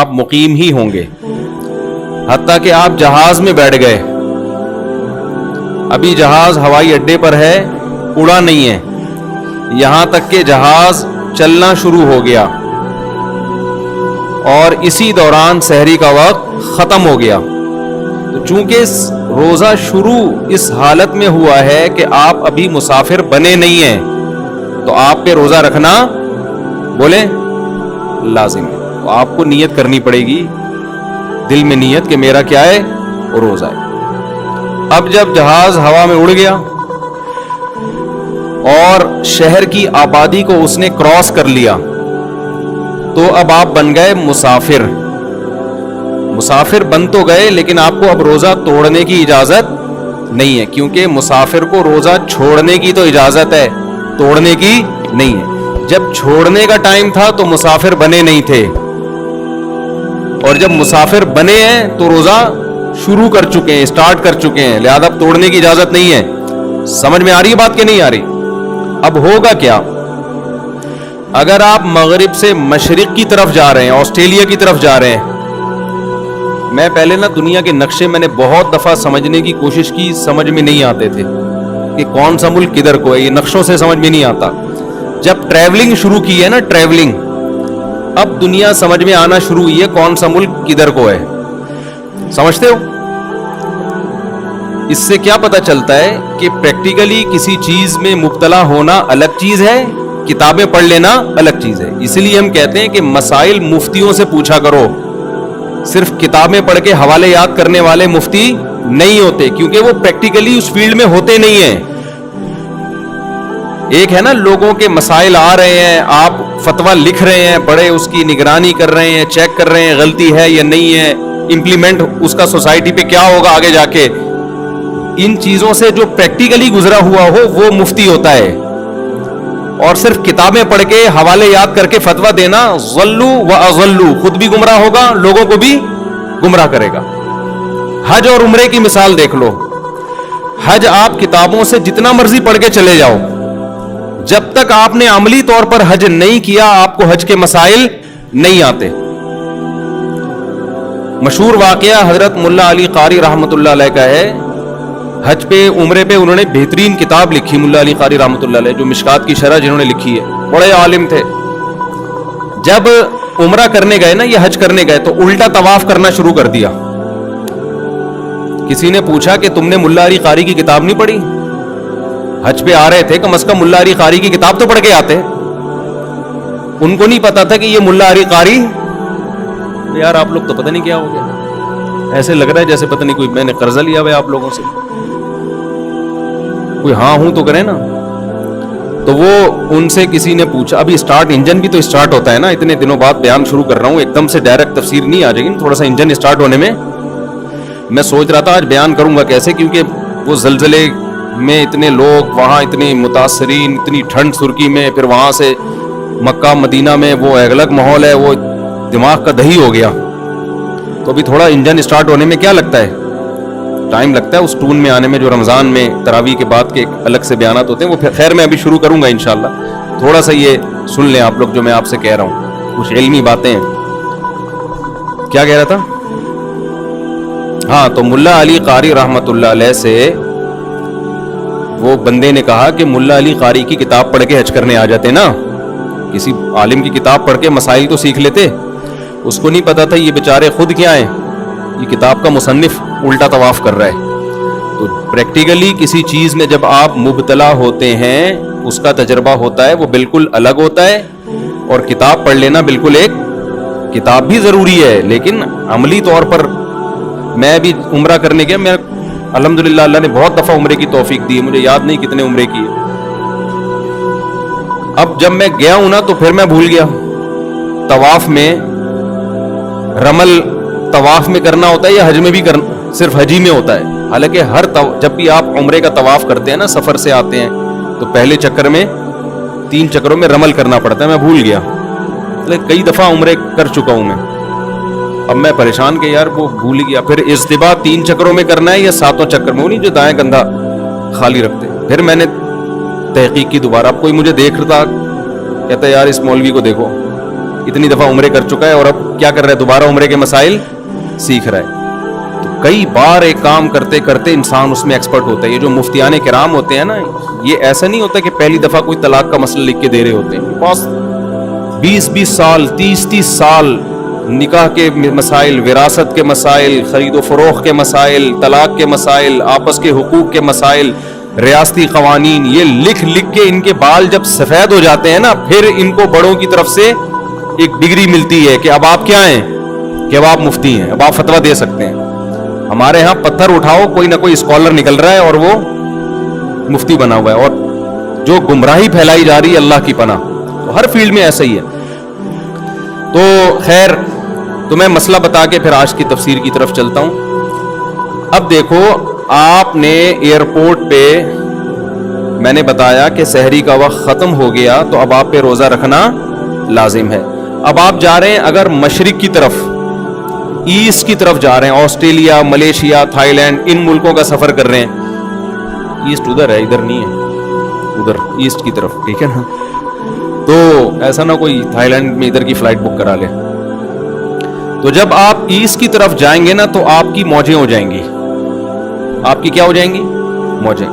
آپ مقیم ہی ہوں گے. حتیٰ کہ آپ جہاز میں بیٹھ گئے, ابھی جہاز ہوائی اڈے پر ہے, اڑا نہیں ہے, یہاں تک کہ جہاز چلنا شروع ہو گیا اور اسی دوران سحری کا وقت ختم ہو گیا. تو چونکہ روزہ شروع اس حالت میں ہوا ہے کہ آپ ابھی مسافر بنے نہیں ہیں, تو آپ پہ روزہ رکھنا بولے لازم ہے. تو آپ کو نیت کرنی پڑے گی, دل میں نیت کہ میرا کیا ہے, روزہ ہے. اب جب جہاز ہوا میں اڑ گیا اور شہر کی آبادی کو اس نے کراس کر لیا, تو اب آپ بن گئے مسافر. مسافر بن تو گئے, لیکن آپ کو اب روزہ توڑنے کی اجازت نہیں ہے, کیونکہ مسافر کو روزہ چھوڑنے کی تو اجازت ہے, توڑنے کی نہیں ہے. جب چھوڑنے کا ٹائم تھا تو مسافر بنے نہیں تھے, اور جب مسافر بنے ہیں تو روزہ شروع کر چکے ہیں, اسٹارٹ کر چکے ہیں, لہذا اب توڑنے کی اجازت نہیں ہے. سمجھ میں آ رہی بات کہ نہیں آ رہی؟ اب ہوگا کیا؟ اگر آپ مغرب سے مشرق کی طرف جا رہے ہیں, آسٹریلیا کی طرف جا رہے ہیں, میں پہلے نا دنیا کے نقشے میں نے بہت دفعہ سمجھنے کی کوشش کی, سمجھ میں نہیں آتے تھے کہ کون سا ملک کدھر کو ہے, یہ نقشوں سے سمجھ میں نہیں آتا. جب ٹریولنگ شروع کی ہے نا, ٹریولنگ, اب دنیا سمجھ میں آنا شروع ہوئی ہے کون سا ملک کدھر کو ہے. سمجھتے ہو؟ اس سے کیا پتا چلتا ہے کہ پریکٹیکلی کسی چیز میں مبتلا ہونا الگ چیز ہے, کتابیں پڑھ لینا الگ چیز ہے. اسی لیے ہم کہتے ہیں کہ مسائل مفتیوں سے پوچھا کرو, صرف کتابیں پڑھ کے حوالے یاد کرنے والے مفتی نہیں ہوتے, کیونکہ وہ پریکٹیکلی اس فیلڈ میں ہوتے نہیں ہیں. ایک ہے نا لوگوں کے مسائل آ رہے ہیں, آپ فتویٰ لکھ رہے ہیں, بڑے اس کی نگرانی کر رہے ہیں, چیک کر رہے ہیں غلطی ہے یا نہیں ہے, امپلیمنٹ اس کا سوسائٹی پہ کیا ہوگا آگے جا کے. ان چیزوں سے جو پریکٹیکلی گزرا ہوا ہو وہ مفتی ہوتا ہے, اور صرف کتابیں پڑھ کے حوالے یاد کر کے فتویٰ دینا ضلوا و اضلوا, خود بھی گمراہ ہوگا, لوگوں کو بھی گمراہ کرے گا. حج اور عمرے کی مثال دیکھ لو. حج آپ کتابوں سے جتنا مرضی پڑھ کے چلے جاؤ, جب تک آپ نے عملی طور پر حج نہیں کیا آپ کو حج کے مسائل نہیں آتے. مشہور واقعہ حضرت ملا علی قاری رحمۃ اللہ علیہ کا ہے. حج پہ عمرے پہ انہوں نے بہترین کتاب لکھی, ملا علی قاری رحمۃ اللہ علیہ, جو مشکات کی شرح جنہوں نے لکھی ہے, بڑے عالم تھے. جب عمرہ کرنے گئے نا, یہ حج کرنے گئے, تو الٹا طواف کرنا شروع کر دیا. کسی نے پوچھا کہ تم نے ملا علی قاری کی کتاب نہیں پڑھی؟ حج پہ آ رہے تھے, کم از کم ملا علی قاری کی کتاب تو پڑھ کے آتے. ان کو نہیں پتا تھا کہ یہ ملا علی قاری, یار آپ لوگ تو پتہ نہیں کیا ہو گیا, ایسے لگ رہا ہے جیسے پتہ نہیں کوئی میں نے قرضہ لیا ہوا ہے آپ لوگوں سے, کوئی ہاں ہوں تو کرے نا. تو وہ ان سے کسی نے پوچھا, ابھی اسٹارٹ, انجن بھی تو اسٹارٹ ہوتا ہے نا, اتنے دنوں بعد بیان شروع کر رہا ہوں, ایک دم سے ڈائریکٹ تفسیر نہیں آ جائے گی, تھوڑا سا انجن اسٹارٹ ہونے میں. میں سوچ رہا تھا آج بیان کروں گا کیسے, کیونکہ وہ زلزلے میں اتنے لوگ, وہاں اتنے متاثرین, اتنی ٹھنڈ سرکی میں, پھر وہاں سے مکہ مدینہ میں وہ الگ ماحول ہے, وہ دماغ کا دہی ہو گیا. تو ابھی تھوڑا انجن اسٹارٹ ہونے میں کیا لگتا ہے, ٹائم لگتا ہے, اس ٹون میں آنے میں جو رمضان میں تراویح کے بعد کے ایک الگ سے بیانات ہوتے ہیں, وہ خیر میں ابھی شروع کروں گا انشاءاللہ. تھوڑا سا یہ سن لیں آپ لوگ جو میں آپ سے کہہ رہا ہوں, کچھ علمی باتیں ہیں. کیا کہہ رہا تھا؟ ہاں, تو ملا علی قاری رحمۃ اللہ علیہ سے وہ بندے نے کہا کہ ملا علی قاری کی کتاب پڑھ کے حج کرنے آ جاتے نا, کسی عالم کی کتاب پڑھ کے مسائل تو سیکھ لیتے. اس کو نہیں پتا تھا یہ بیچارے خود کیا ہیں, یہ کتاب کا مصنف الٹا طواف کر رہا ہے. تو پریکٹیکلی کسی چیز میں جب آپ مبتلا ہوتے ہیں, اس کا تجربہ ہوتا ہے, وہ بالکل الگ ہوتا ہے. اور کتاب پڑھ لینا بالکل, ایک کتاب بھی ضروری ہے, لیکن عملی طور پر میں بھی عمرہ کرنے گیا, میں الحمدللہ اللہ نے بہت دفعہ عمرے کی توفیق دی ہے, مجھے یاد نہیں کتنے عمرے کی ہے. اب جب میں گیا ہوں نا تو پھر میں بھول گیا. طواف میں رمل طواف میں کرنا ہوتا ہے یا حج میں بھی کرنا, صرف حج ہی میں ہوتا ہے. حالانکہ جب بھی آپ عمرے کا طواف کرتے ہیں نا, سفر سے آتے ہیں, تو پہلے چکر میں 3 چکروں میں رمل کرنا پڑتا ہے. میں بھول گیا, کئی دفعہ عمرے کر چکا ہوں میں. اب میں پریشان کہ یار وہ بھول گیا. پھر اجتباء 3 چکروں میں کرنا ہے یا 7 چکر میں, وہ نہیں جو دائیں کندھا خالی رکھتے. پھر میں نے تحقیق کی دوبارہ. اب کوئی مجھے دیکھ رہا تھا, کہتا ہے یار اس مولوی کو دیکھو, اتنی دفعہ عمرے کر چکا ہے اور اب کیا کر رہا ہے, دوبارہ عمرے کے مسائل سیکھ رہا ہے. تو کئی بار ایک کام کرتے کرتے انسان اس میں ایکسپرٹ ہوتا ہے. یہ جو مفتیان کرام ہوتے ہیں نا, یہ ایسا نہیں ہوتا کہ پہلی دفعہ کوئی طلاق کا مسئلہ لکھ کے دے رہے ہوتے ہیں. بس 20 سال 30 سال نکاح کے مسائل, وراثت کے مسائل, خرید و فروخت کے مسائل, طلاق کے مسائل, آپس کے حقوق کے مسائل, ریاستی قوانین, یہ لکھ لکھ کے ان کے بال جب سفید ہو جاتے ہیں نا, پھر ان کو بڑوں کی طرف سے ایک ڈگری ملتی ہے کہ اب آپ کیا ہیں, کہ اب آپ مفتی ہیں, اب آپ فتویٰ دے سکتے ہیں. ہمارے ہاں پتھر اٹھاؤ, کوئی نہ کوئی اسکالر نکل رہا ہے اور وہ مفتی بنا ہوا ہے, اور جو گمراہی پھیلائی جا رہی ہے اللہ کی پناہ. تو ہر فیلڈ میں ایسا ہی ہے. تو خیر, تو میں مسئلہ بتا کے پھر آج کی تفسیر کی طرف چلتا ہوں. اب دیکھو, آپ نے ایئرپورٹ پہ میں نے بتایا کہ سحری کا وقت ختم ہو گیا تو اب آپ پہ روزہ رکھنا لازم ہے. اب آپ جا رہے ہیں اگر مشرق کی طرف, ایسٹ کی طرف جا رہے ہیں, آسٹریلیا, ملیشیا, تھائی لینڈ, ان ملکوں کا سفر کر رہے ہیں. ایسٹ ادھر ہے, ادھر نہیں ہے, ادھر ایسٹ کی طرف, ٹھیک ہے نا. تو ایسا نہ کوئی تھائی لینڈ میں ادھر کی فلائٹ بک کرا لے. تو جب آپ ایسٹ کی طرف جائیں گے نا تو آپ کی موجیں ہو جائیں گی. آپ کی کیا ہو جائیں گی؟ موجیں.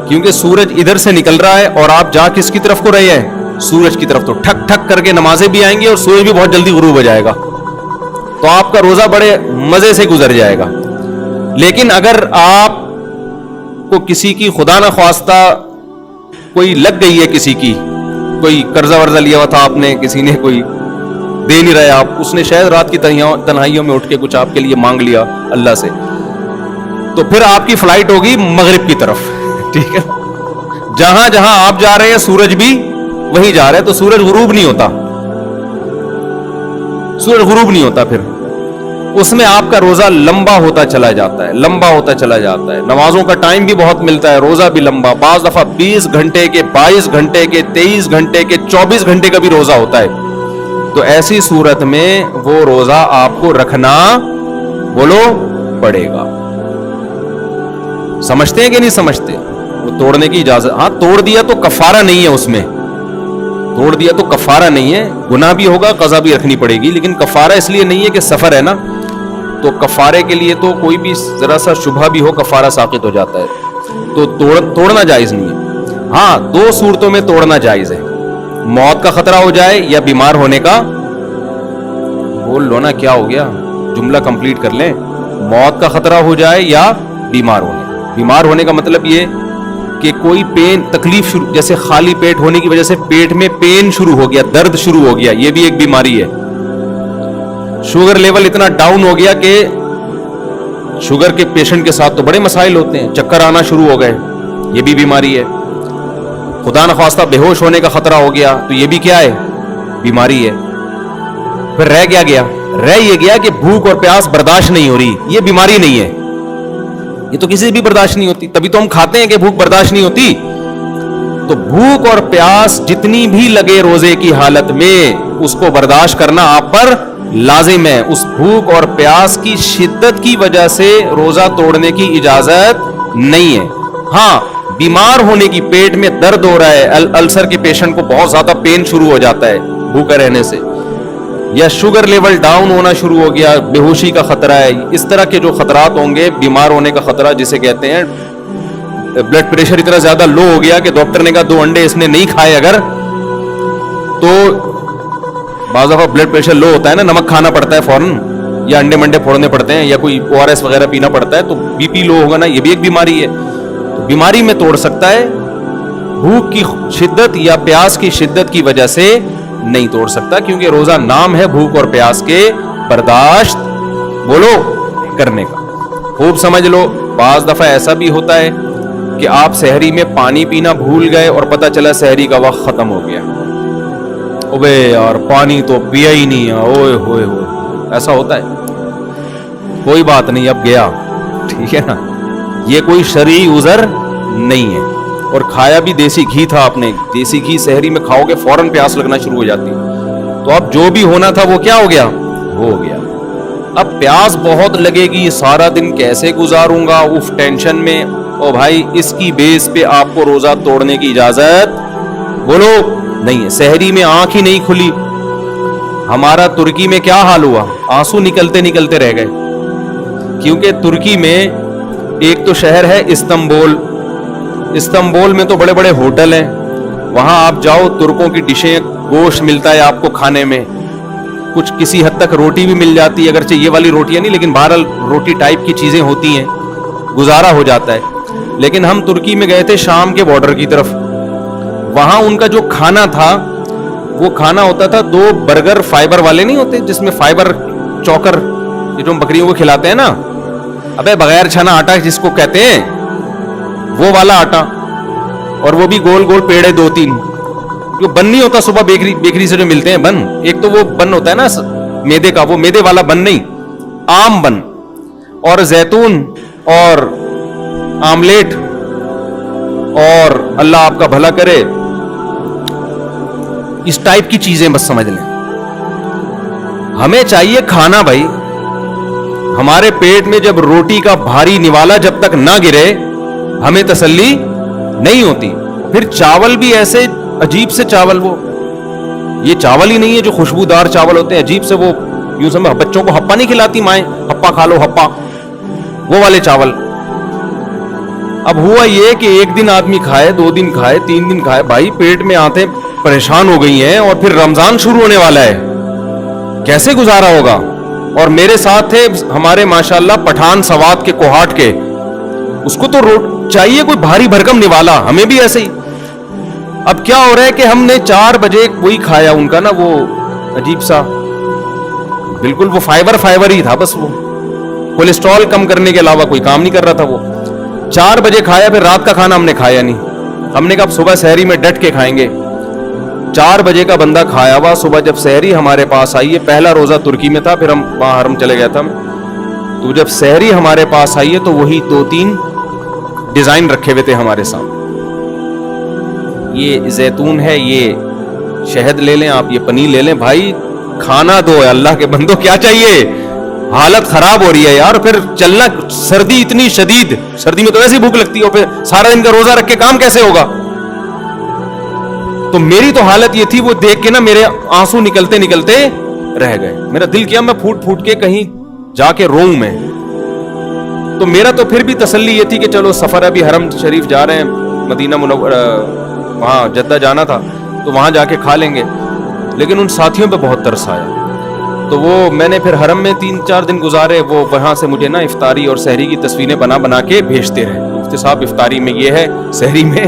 کیونکہ سورج ادھر سے نکل رہا ہے اور آپ جا کس کی طرف کو رہے ہیں؟ سورج کی طرف. تو ٹھک ٹھک کر کے نمازیں بھی آئیں گی اور سورج بھی بہت جلدی غروب ہو جائے گا. تو آپ کا روزہ بڑے مزے سے گزر جائے گا. لیکن اگر آپ کو کسی کی خدا نہ خواستہ کوئی لگ گئی ہے, کسی کی کوئی قرضہ ورزہ لیا ہوا تھا آپ نے, کسی نے کوئی دے نہیں رہا, آپ اس نے شاید رات کی تنہائیوں میں اٹھ کے کچھ آپ کے لیے مانگ لیا اللہ سے, تو پھر آپ کی فلائٹ ہوگی مغرب کی طرف, ٹھیک ہے. جہاں جہاں آپ جا رہے ہیں سورج بھی وہیں جا رہا ہے, تو سورج غروب نہیں ہوتا, سورج غروب نہیں ہوتا. پھر اس میں آپ کا روزہ لمبا ہوتا چلا جاتا ہے, لمبا ہوتا چلا جاتا ہے. نمازوں کا ٹائم بھی بہت ملتا ہے, روزہ بھی لمبا, بعض دفعہ 20 گھنٹے کے, 22 گھنٹے کے, 23 گھنٹے کے, 24 گھنٹے کا بھی روزہ ہوتا ہے. تو ایسی صورت میں وہ روزہ آپ کو رکھنا, بولو, پڑے گا. سمجھتے ہیں کہ نہیں سمجھتے؟ وہ توڑنے کی اجازت, ہاں توڑ دیا تو کفارہ نہیں ہے, اس میں توڑ دیا تو کفارہ نہیں ہے, گناہ بھی ہوگا, قضا بھی رکھنی پڑے گی, لیکن کفارہ اس لیے نہیں ہے کہ سفر ہے نا, تو کفارے کے لیے تو کوئی بھی ذرا سا شبہ بھی ہو کفارہ ساقط ہو جاتا ہے. تو توڑنا جائز نہیں ہے. ہاں 2 صورتوں میں توڑنا جائز ہے, موت کا خطرہ ہو جائے یا بیمار ہونے کا, بول لو نا کیا ہو گیا, جملہ کمپلیٹ کر لیں, موت کا خطرہ ہو جائے یا بیمار ہونے. بیمار ہونے کا مطلب یہ کہ کوئی پین, تکلیف شروع, جیسے خالی پیٹ ہونے کی وجہ سے پیٹ میں پین شروع ہو گیا, درد شروع ہو گیا, یہ بھی ایک بیماری ہے. شوگر لیول اتنا ڈاؤن ہو گیا کہ شوگر کے پیشنٹ کے ساتھ تو بڑے مسائل ہوتے ہیں, چکر آنا شروع ہو گئے, یہ بھی بیماری ہے. خدا نخواستہ بے ہوش ہونے کا خطرہ ہو گیا, تو یہ بھی کیا ہے؟ بیماری ہے. پھر رہ گیا یہ گیا کہ بھوک اور پیاس برداشت نہیں ہو رہی, یہ بیماری نہیں ہے, یہ تو کسی سے بھی برداشت نہیں ہوتی, تبھی تو ہم کھاتے ہیں کہ بھوک برداشت نہیں ہوتی. تو بھوک اور پیاس جتنی بھی لگے روزے کی حالت میں, اس کو برداشت کرنا آپ پر لازم ہے. اس بھوک اور پیاس کی شدت کی وجہ سے روزہ توڑنے کی اجازت نہیں ہے. ہاں بیمار ہونے کی, پیٹ میں درد ہو رہا ہے, السر کے پیشنٹ کو بہت زیادہ پین شروع ہو جاتا ہے بھوکا رہنے سے, یا شوگر لیول ڈاؤن ہونا شروع ہو گیا, بے ہوشی کا خطرہ ہے, اس طرح کے جو خطرات ہوں گے, بیمار ہونے کا خطرہ جسے کہتے ہیں, بلڈ پریشر اتنا زیادہ لو ہو گیا کہ ڈاکٹر نے کہا 2 انڈے اس نے نہیں کھائے اگر, تو بعض دفعہ بلڈ پریشر لو ہوتا ہے نا, نمک کھانا پڑتا ہے فوراً, یا انڈے منڈے پھوڑنے پڑتے ہیں, یا کوئی ORS وغیرہ پینا پڑتا ہے, تو بی پی لو ہوگا نا, یہ بھی ایک بیماری ہے. تو بیماری میں توڑ سکتا ہے, بھوک کی شدت یا پیاس کی شدت کی وجہ سے نہیں توڑ سکتا, کیونکہ روزہ نام ہے بھوک اور پیاس کے برداشت, بولو, کرنے کا. خوب سمجھ لو, بعض دفعہ ایسا بھی ہوتا ہے کہ آپ سحری میں پانی پینا بھول گئے اور پتہ چلا سحری کا وقت ختم ہو گیا, اوے یار پانی تو پیا ہی نہیں ہے, اوئے ہوئے ہوئے, ایسا ہوتا ہے. کوئی بات نہیں, اب گیا, ٹھیک ہے نا, یہ کوئی شرعی عذر نہیں ہے. اور کھایا بھی دیسی گھی تھا آپ نے, دیسی گھی سحری میں کھاؤ گے فوراً پیاس لگنا شروع ہو جاتی, تو اب جو بھی ہونا تھا وہ کیا ہو گیا, ہو گیا. اب پیاس بہت لگے گی, سارا دن کیسے گزاروں گا, اف ٹینشن میں, او بھائی اس کی بیس پہ آپ کو روزہ توڑنے کی اجازت, بولو, نہیں ہے. سحری میں آنکھ ہی نہیں کھلی, ہمارا ترکی میں کیا حال ہوا, آنسو نکلتے نکلتے رہ گئے, کیونکہ ترکی میں ایک تو شہر ہے استنبول, استنبول میں تو بڑے بڑے ہوٹل ہیں, وہاں آپ جاؤ ترکوں کی ڈشیں, گوشت ملتا ہے آپ کو کھانے میں, کچھ کسی حد تک روٹی بھی مل جاتی ہے, اگرچہ یہ والی روٹیاں نہیں, لیکن بہرحال روٹی ٹائپ کی چیزیں ہوتی ہیں, گزارا ہو جاتا ہے. لیکن ہم ترکی میں گئے تھے شام کے بارڈر کی طرف, وہاں ان کا جو کھانا تھا وہ کھانا ہوتا تھا 2 برگر فائبر والے نہیں ہوتے جس میں فائبر چوکر, یہ جو ہم بکریوں کو کھلاتے ہیں نا, ابے بغیر چھنا آٹا جس کو کہتے ہیں وہ والا آٹا, اور وہ بھی گول گول پیڑے 2-3, جو بن نہیں ہوتا صبح بیکری سے جو ملتے ہیں بن, ایک تو وہ بن ہوتا ہے نا میدے کا, وہ میدے والا بن نہیں, عام بن, اور زیتون اور آملیٹ, اور اللہ آپ کا بھلا کرے اس ٹائپ کی چیزیں بس سمجھ لیں. ہمیں چاہیے کھانا بھائی, ہمارے پیٹ میں جب روٹی کا بھاری نوالا جب تک نہ گرے ہمیں تسلی نہیں ہوتی. پھر چاول بھی ایسے عجیب سے چاول, وہ یہ چاول ہی نہیں ہے جو خوشبودار چاول ہوتے ہیں, عجیب سے وہ یوں سمجھ, بچوں کو ہپا نہیں کھلاتی مائیں, ہپا کھا لو ہپا, وہ والے چاول. اب ہوا یہ کہ ایک دن آدمی کھائے, 2 دن کھائے, 3 دن کھائے, بھائی پیٹ میں آتے پریشان ہو گئی ہیں, اور پھر رمضان شروع ہونے والا ہے, کیسے گزارا ہوگا. اور میرے ساتھ تھے ہمارے ماشاءاللہ پٹھان سوات کے کوہاٹ کے, اس کو تو چاہیے کوئی بھاری بھرکم نوالا, ہمیں بھی ایسے ہی. اب کیا ہو رہا ہے کہ ہم نے 4 بجے وہی کھایا ان کا نا, وہ عجیب سا بالکل وہ فائبر ہی تھا بس, وہ کولیسٹرول کم کرنے کے علاوہ کوئی کام نہیں کر رہا تھا. وہ 4 بجے کھایا, پھر رات کا کھانا ہم نے کھایا نہیں, ہم نے کہا صبح سحری میں ڈٹ کے کھائیں گے. 4 بجے کا بندہ کھایا ہوا, صبح جب سحری ہمارے پاس آئی ہے, پہلا روزہ ترکی میں تھا, پھر ہم وہاں حرم چلے گیا تھا, تو جب سحری ہمارے پاس آئی ہے تو وہی 2-3 ڈیزائن رکھے ہوئے تھے ہمارے سامنے. یہ زیتون ہے, یہ شہد لے لیں آپ, یہ پنیر لے لیں, بھائی کھانا دو ہے اللہ کے بندو, کیا چاہیے, حالت خراب ہو رہی ہے یار. پھر چلنا, سردی اتنی شدید, سردی میں تو ایسی بھوک لگتی ہے, اور پھر سارا دن کا روزہ رکھ کے کام کیسے ہوگا. تو میری تو حالت یہ تھی, وہ دیکھ کے نا میرے آنسو نکلتے نکلتے رہ گئے. میرا دل کیا میں پھوٹ پھوٹ کے کہیں جا کے روؤں میں. تو میرا تو پھر بھی تسلی یہ تھی کہ چلو سفر, ابھی حرم شریف جا رہے ہیں, مدینہ منورہ, وہاں جدہ جانا تھا تو وہاں جا کے کھا لیں گے. لیکن ان ساتھیوں پہ بہت ترس آیا, تو وہ میں نے پھر حرم میں 3-4 دن گزارے, وہ وہاں سے مجھے نا افطاری اور سحری کی تصویریں بنا کے بھیجتے رہے, مفتی صاحب افطاری میں یہ ہے, سحری میں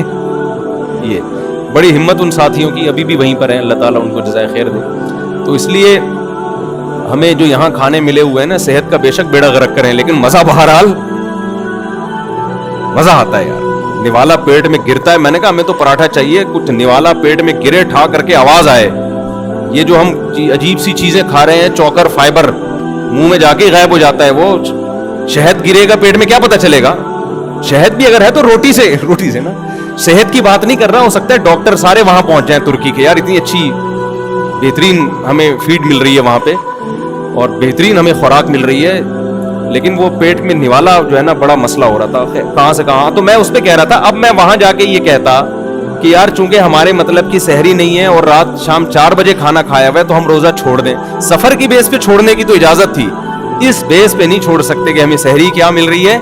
یہ. بڑی ہمت ان ساتھیوں کی, ابھی بھی وہیں پر ہیں, اللہ تعالیٰ ان کو جزائے خیر دے. تو اس لیے ہمیں جو یہاں کھانے ملے ہوئے ہیں نا, صحت کا بے شک بیڑا غرق کریں, لیکن مزہ بہرحال مزہ آتا ہے یار. نوالا پیٹ میں گرتا ہے, میں نے کہا ہمیں تو پراٹھا چاہیے, کچھ نوالا پیٹ میں گرے, ٹھا کر کے آواز آئے. یہ جو ہم عجیب سی چیزیں کھا رہے ہیں, چوکر فائبر, منہ میں جا کے غائب ہو جاتا ہے. وہ شہد گرے گا پیٹ میں, کیا پتا چلے گا. شہد بھی اگر ہے تو روٹی سے نا, صحت کی بات نہیں کر رہا. ہو سکتا ہے ڈاکٹر سارے وہاں پہنچ جائیں ترکی کے, یار اتنی اچھی بہترین ہمیں فیڈ مل رہی ہے وہاں پہ, اور بہترین ہمیں خوراک مل رہی ہے, لیکن وہ پیٹ میں نوالا جو ہے نا بڑا مسئلہ ہو رہا تھا, کہاں سے کہاں. تو میں اس پہ کہہ رہا تھا, اب میں وہاں جا کے یہ کہتا کہ یار چونکہ ہمارے مطلب کی سحری نہیں ہے اور رات شام 4 بجے کھانا کھایا ہوا ہے, تو ہم روزہ چھوڑ دیں. سفر کی بیس پہ چھوڑنے کی تو اجازت تھی, اس بیس پہ نہیں چھوڑ سکتے کہ ہمیں سحری کیا مل رہی ہے,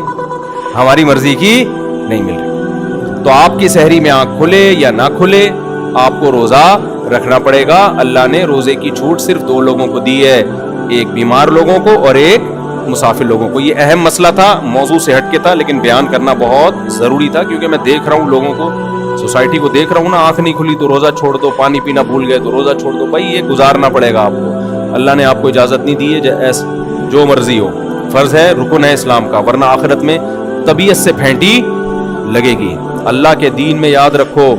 ہماری مرضی کی نہیں مل رہی. تو آپ کی سحری میں آنکھ کھلے یا نہ کھلے, آپ کو روزہ رکھنا پڑے گا. اللہ نے روزے کی چھوٹ صرف 2 لوگوں کو دی ہے, ایک بیمار لوگوں کو اور ایک مسافر لوگوں کو. یہ اہم مسئلہ تھا, موضوع سے ہٹ کے تھا, لیکن بیان کرنا بہت ضروری تھا, کیونکہ میں دیکھ رہا ہوں لوگوں کو, سوسائٹی کو دیکھ رہا ہوں نا, آنکھ نہیں کھلی تو روزہ چھوڑ دو, پانی پینا بھول گئے تو روزہ چھوڑ دو. بھائی یہ گزارنا پڑے گا آپ کو, اللہ نے آپ کو اجازت نہیں دی ہے, جو مرضی ہو, فرض ہے, رکن ہے اسلام کا, ورنہ آخرت میں طبیعت سے پھینٹی لگے گی. اللہ کے دین میں یاد رکھو,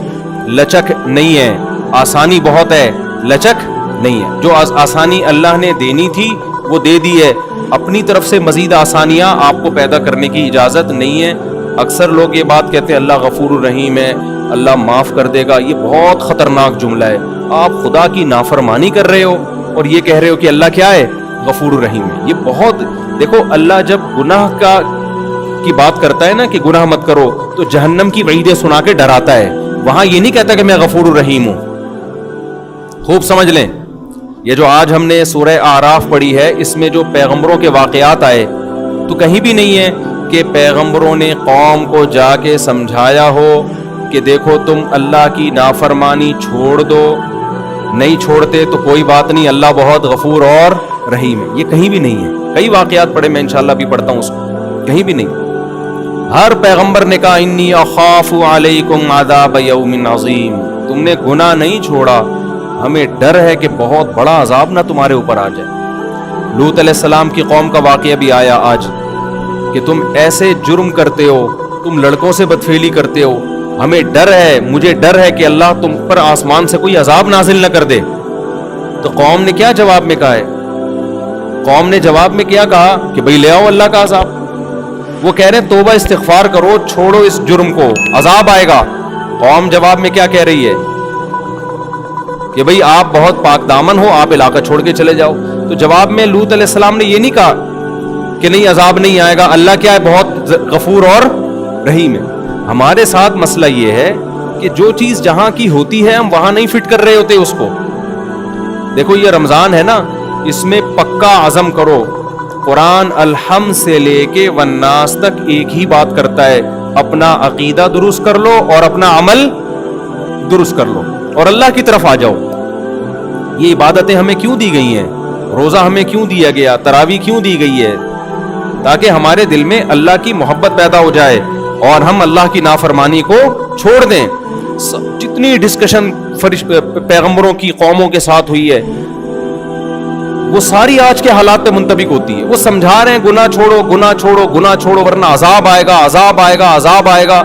لچک نہیں ہے, آسانی بہت ہے, لچک نہیں ہے. جو آسانی اللہ نے دینی تھی وہ دے دی ہے, اپنی طرف سے مزید آسانیاں آپ کو پیدا کرنے کی اجازت نہیں ہے. اکثر لوگ یہ بات کہتے ہیں اللہ غفور الرحیم ہے, اللہ معاف کر دے گا. یہ بہت خطرناک جملہ ہے. آپ خدا کی نافرمانی کر رہے ہو اور یہ کہہ رہے ہو کہ اللہ کیا ہے, غفور الرحیم ہے. یہ بہت, دیکھو اللہ جب گناہ کی بات کرتا ہے نا کہ گناہ مت کرو, تو جہنم کی وعیدیں سنا کے ڈراتا ہے. وہاں یہ نہیں کہتا کہ میں غفور الرحیم ہوں. خوب سمجھ لیں, یہ جو آج ہم نے سورہ اعراف پڑھی ہے، اس میں جو پیغمبروں کے واقعات آئے تو کہیں بھی نہیں ہے کہ پیغمبروں نے قوم کو جا کے سمجھایا ہو کہ دیکھو تم اللہ کی نافرمانی چھوڑ دو، نہیں چھوڑتے تو کوئی بات نہیں، اللہ بہت غفور اور رحیم ہے. یہ کہیں بھی نہیں ہے. کئی واقعات پڑھے، میں انشاءاللہ بھی پڑھتا ہوں اس کو، کہیں بھی نہیں. ہر پیغمبر نے کہا انی اخاف علیکم عذاب یوم عظیم. تم نے گناہ نہیں چھوڑا، ہمیں ڈر ہے کہ بہت بڑا عذاب نہ تمہارے اوپر آ جائے. لوط علیہ السلام کی قوم کا واقعہ بھی آیا آج کہ تم ایسے جرم کرتے ہو، تم لڑکوں سے بدفعلی کرتے ہو، ہمیں ڈر ہے، مجھے ڈر ہے کہ اللہ تم پر آسمان سے کوئی عذاب نازل نہ کر دے. تو قوم نے کیا جواب میں کہا ہے؟ قوم نے جواب میں کیا کہا کہ بھئی لے آؤ اللہ کا عذاب. وہ کہہ رہے ہیں توبہ استغفار کرو، چھوڑو اس جرم کو، عذاب آئے گا. قوم جواب میں کیا کہہ رہی ہے کہ بھئی آپ بہت پاک دامن ہو، آپ علاقہ چھوڑ کے چلے جاؤ. تو جواب میں لوط علیہ السلام نے یہ نہیں کہا کہ نہیں عذاب نہیں آئے گا، اللہ کیا ہے بہت غفور اور رحیم ہے. ہمارے ساتھ مسئلہ یہ ہے کہ جو چیز جہاں کی ہوتی ہے ہم وہاں نہیں فٹ کر رہے ہوتے اس کو. دیکھو یہ رمضان ہے نا، اس میں پکا عزم کرو. قرآن الحمد سے لے کے والناس تک ایک ہی بات کرتا ہے، اپنا عقیدہ درست کر لو اور اپنا عمل درست کر لو اور اللہ کی طرف آ جاؤ. یہ عبادتیں ہمیں کیوں دی گئی ہیں؟ روزہ ہمیں کیوں دیا گیا؟ تراویح کیوں دی گئی ہے؟ تاکہ ہمارے دل میں اللہ کی محبت پیدا ہو جائے اور ہم اللہ کی نافرمانی کو چھوڑ دیں. جتنی ڈسکشن پیغمبروں کی قوموں کے ساتھ ہوئی ہے وہ ساری آج کے حالات پہ منطبق ہوتی ہے. وہ سمجھا رہے ہیں گناہ چھوڑو، گناہ چھوڑو، گناہ چھوڑو ورنہ عذاب آئے گا، عذاب آئے گا، عذاب آئے گا.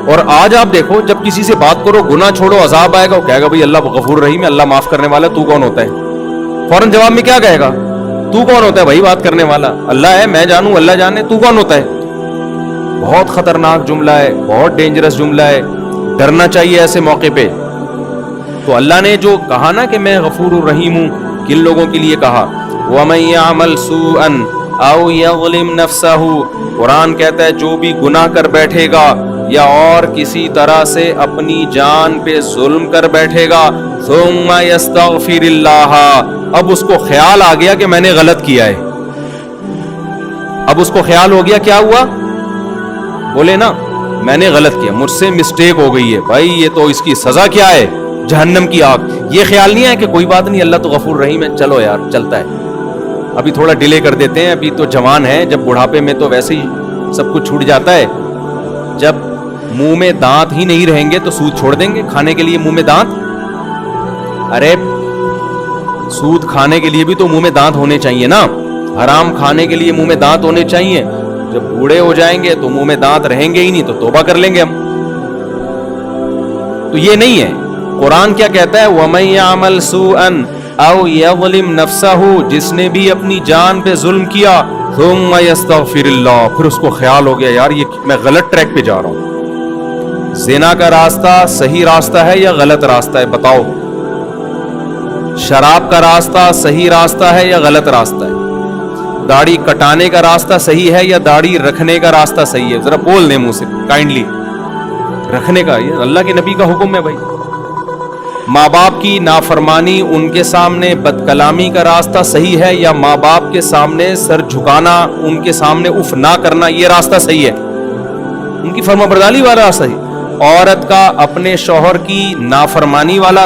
اور آج آپ دیکھو جب کسی سے بات کرو گناہ چھوڑو عذاب آئے گا، وہ کہے گا بھئی اللہ غفور رحیم ہے، اللہ معاف کرنے والا ہے، تو کون ہوتا ہے؟ فوراً جواب میں کیا کہے گا؟ تو کون ہوتا ہے بھائی بات کرنے والا؟ اللہ ہے، میں جانوں، اللہ جانے، تو کون ہوتا ہے؟ بہت خطرناک جملہ ہے، بہت ڈینجرس جملہ ہے. ڈرنا چاہیے ایسے موقع پہ. تو اللہ نے جو کہا نا کہ میں غفور الرحیم ہوں، کن لوگوں کے لیے کہا؟ وَمَن يَعْمَلْ سُوءًا أَوْ يَظْلِمْ نَفْسَهُ. قرآن کہتا ہے جو بھی گناہ کر بیٹھے گا یا اور کسی طرح سے اپنی جان پہ ظلم کر بیٹھے گا، ثُمَّ يَسْتَغْفِرِ اللَّهَ. اب اس کو خیال آ گیا کہ میں نے غلط کیا ہے. اب اس کو خیال ہو گیا، کیا ہوا؟ بولے نا میں نے غلط کیا، مجھ سے مسٹیک ہو گئی ہے. بھائی یہ تو اس کی سزا کیا ہے؟ جہنم کی آگ. یہ خیال نہیں ہے کہ کوئی بات نہیں اللہ تو غفور رحیم ہے، چلو یار چلتا ہے، ابھی تھوڑا ڈیلے کر دیتے ہیں، ابھی تو جوان ہے، جب بڑھاپے میں تو ویسے ہی سب کچھ چھوٹ جاتا ہے. جب منہ میں دانت ہی نہیں رہیں گے تو سود چھوڑ دیں گے کھانے کے لیے منہ میں دانت؟ ارے سود کھانے کے لیے بھی تو منہ میں دانت ہونے چاہیے نا، حرام کھانے کے لیے منہ میں دانت ہونے چاہیے. جب بوڑھے ہو جائیں گے تو منہ میں دانت رہیں گے ہی نہیں، تو توبہ کر لیں گے ہم. تو یہ نہیں ہے. قرآن کیا کہتا ہے؟ وَمَن يَعْمَلْ سُوءًا أَوْ يَظْلِمْ نَفْسَهُ. جس نے بھی اپنی جان پہ ظلم کیا، ثُمَّ يَسْتَغْفِرِ اللَّهُ. پھر اس کو خیال ہو گیا یار یہ میں غلط ٹریک پہ جا رہا ہوں. زنا کا راستہ صحیح راستہ ہے یا غلط راستہ ہے؟ بتاؤ. شراب کا راستہ صحیح راستہ ہے یا غلط راستہ ہے؟ داڑھی کٹانے کا راستہ صحیح ہے یا داڑھی رکھنے کا راستہ صحیح ہے؟ ذرا بول دیں منہ سے کائنڈلی. رکھنے کا، یہ اللہ کے نبی کا حکم ہے بھائی. ماں باپ کی نافرمانی، ان کے سامنے بد کلامی کا راستہ صحیح ہے یا ماں باپ کے سامنے سر جھکانا، ان کے سامنے اف نہ کرنا، یہ راستہ صحیح ہے؟ ان کی فرمانبرداری والا راستہ صحیح. عورت کا اپنے شوہر کی نافرمانی والا